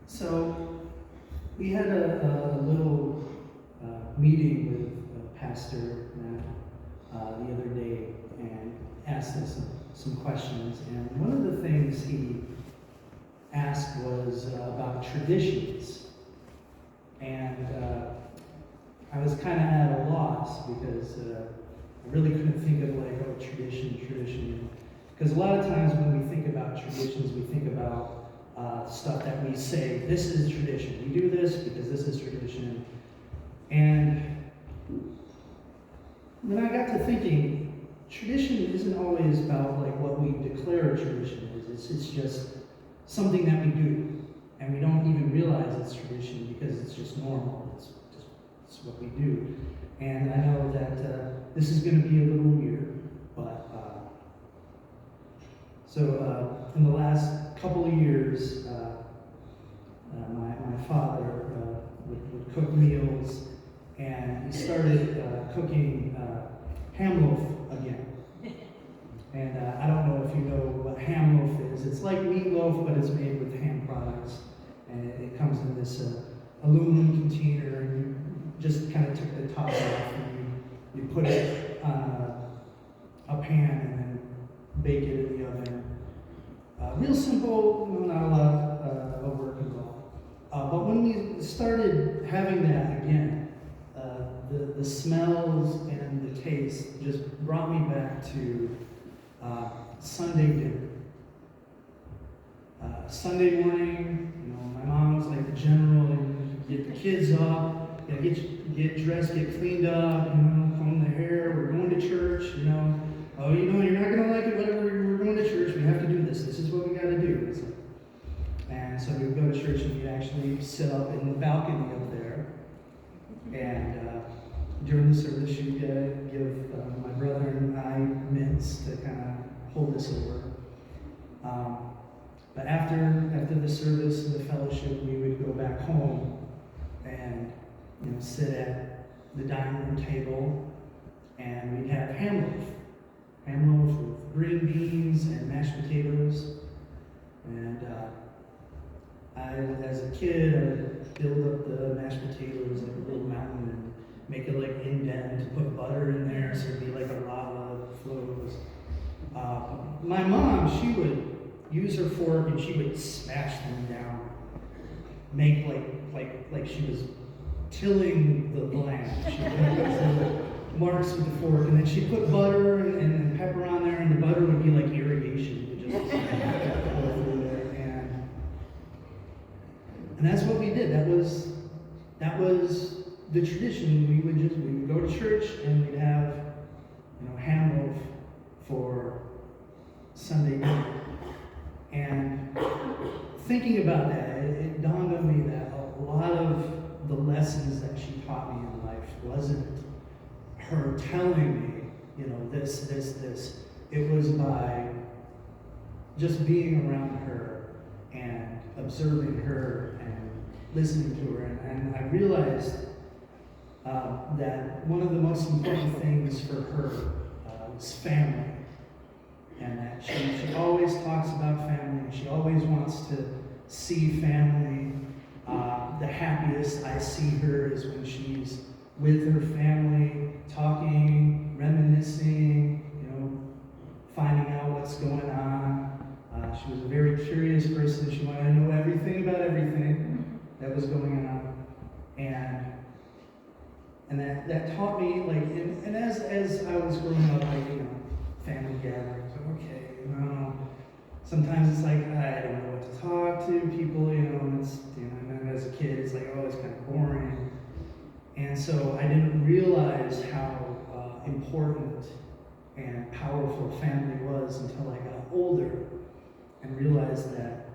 So we had a little meeting with Pastor Matt the other day and asked us some questions. And one of the things he asked was about traditions. And I was kind of at a loss because I really couldn't think of tradition. Because a lot of times when we think about traditions, we think about stuff that we say, this is tradition. We do this because this is tradition. And when I got to thinking, tradition isn't always about like what we declare a tradition is. It's just something that we do. And we don't even realize it's tradition because it's just normal. It's what we do. And I know that this is going to be a little weird, but in the last couple of years, my father would cook meals, and he started cooking ham loaf again. And I don't know if you know what ham loaf is. It's like meatloaf, but it's made with ham products. And it comes in this aluminum container, and you just kind of took the top off, and you put it on a pan, and then bake it in the oven. Real simple, not a lot of work involved. But when we started having that again, the smells and the taste just brought me back to Sunday dinner. Sunday morning, my mom was like the general, and get the kids up, get dressed, get cleaned up, comb their hair, we're going to church, oh, you're not going to like it, whatever, we're going to church, we have to do this is what we got to do. And so we would go to church, and we'd actually sit up in the balcony up there, and during the service, she'd give my brother and I mints to kind of hold us over. But after the service and the fellowship, we would go back home and sit at the dining room table, and we'd have ham loaf with green beans and mashed potatoes. And as a kid, I would build up the mashed potatoes like a little mountain and make it like indent, to put butter in there so it'd be like a lava flows. My mom, she would use her fork and she would smash them down, make like she was tilling the land. She would make the marks with the fork, and then she put butter and pepper on there, and the butter would be like irrigation. It would just go through there, and that's what we did. That was the tradition. We would go to church, and we'd have ham loaf for Sunday night. And thinking about that, it dawned on me that a lot of the lessons that she taught me in life wasn't her telling me, this. It was by just being around her and observing her and listening to her. And I realized that one of the most important things for her was family. And that she always talks about family, and she always wants to see family. The happiest I see her is when she's with her family, talking, reminiscing, finding out what's going on. She was a very curious person. She wanted to know everything about everything that was going on. And that taught me, and as I was growing up, family gatherings, okay, sometimes it's like, I don't know what to talk to people, and then as a kid, it's like, oh, it's kind of boring. And so I didn't realize how important and powerful family was until I got older and realized that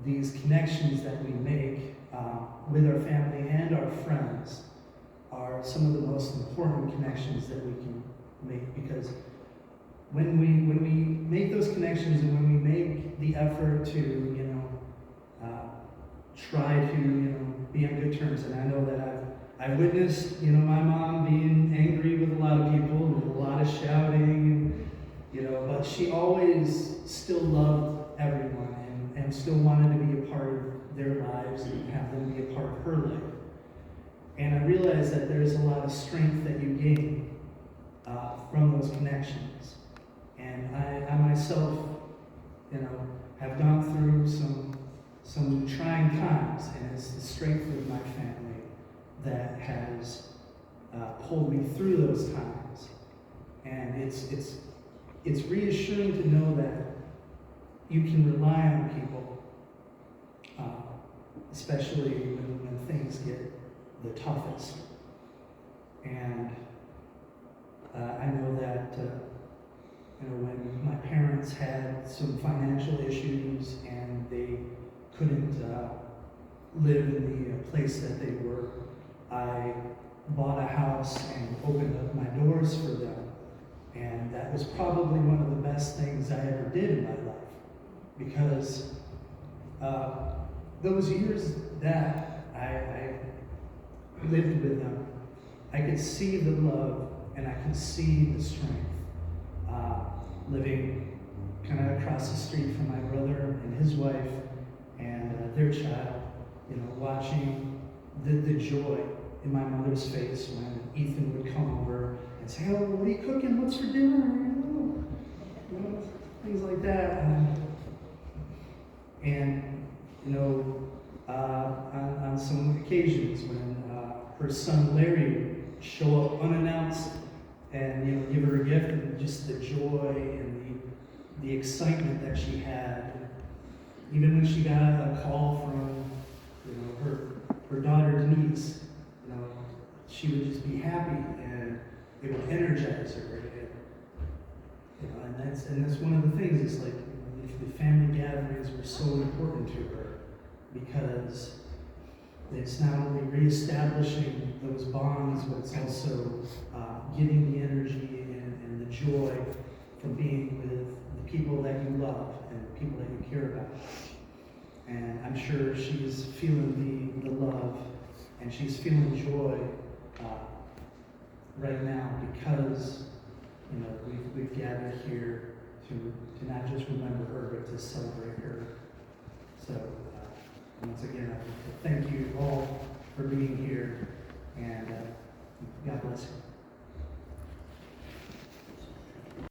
these connections that we make with our family and our friends are some of the most important connections that we can make, because when we make those connections, and when we make the effort to try to be on good terms, and I know that I've witnessed my mom being angry with a lot of people and a lot of shouting, but she always still loved everyone, and and still wanted to be a part of their lives and have them be a part of her life. And I realized that there's a lot of strength that you gain from those connections. And I myself, have gone through some trying times, and it's the strength of my family that has pulled me through those times. And it's reassuring to know that you can rely on people, especially when things get the toughest. And I know that when my parents had some financial issues and they couldn't live in the place that they were, I bought a house and opened up my doors for them. And that was probably one of the best things I ever did in my life, because those years that I lived with them, I could see the love and I could see the strength. Living kind of across the street from my brother and his wife and their child, watching the joy in my mother's face when Ethan would come over and say, "Oh, what are you cooking? What's for dinner?" Things like that. On some occasions when her son Larry would show up unannounced and give her a gift, and just the joy and the excitement that she had. Even when she got a call from her daughter Denise, she would just be happy, and it would energize her. And that's one of the things. It's like the family gatherings were so important to her, because it's not only reestablishing those bonds, but it's also getting the energy and the joy from being with the people that you love and the people that you care about. And I'm sure she's feeling the love, and she's feeling joy right now, because we've gathered here to not just remember her, but to celebrate her. So once again, I thank you all for being here.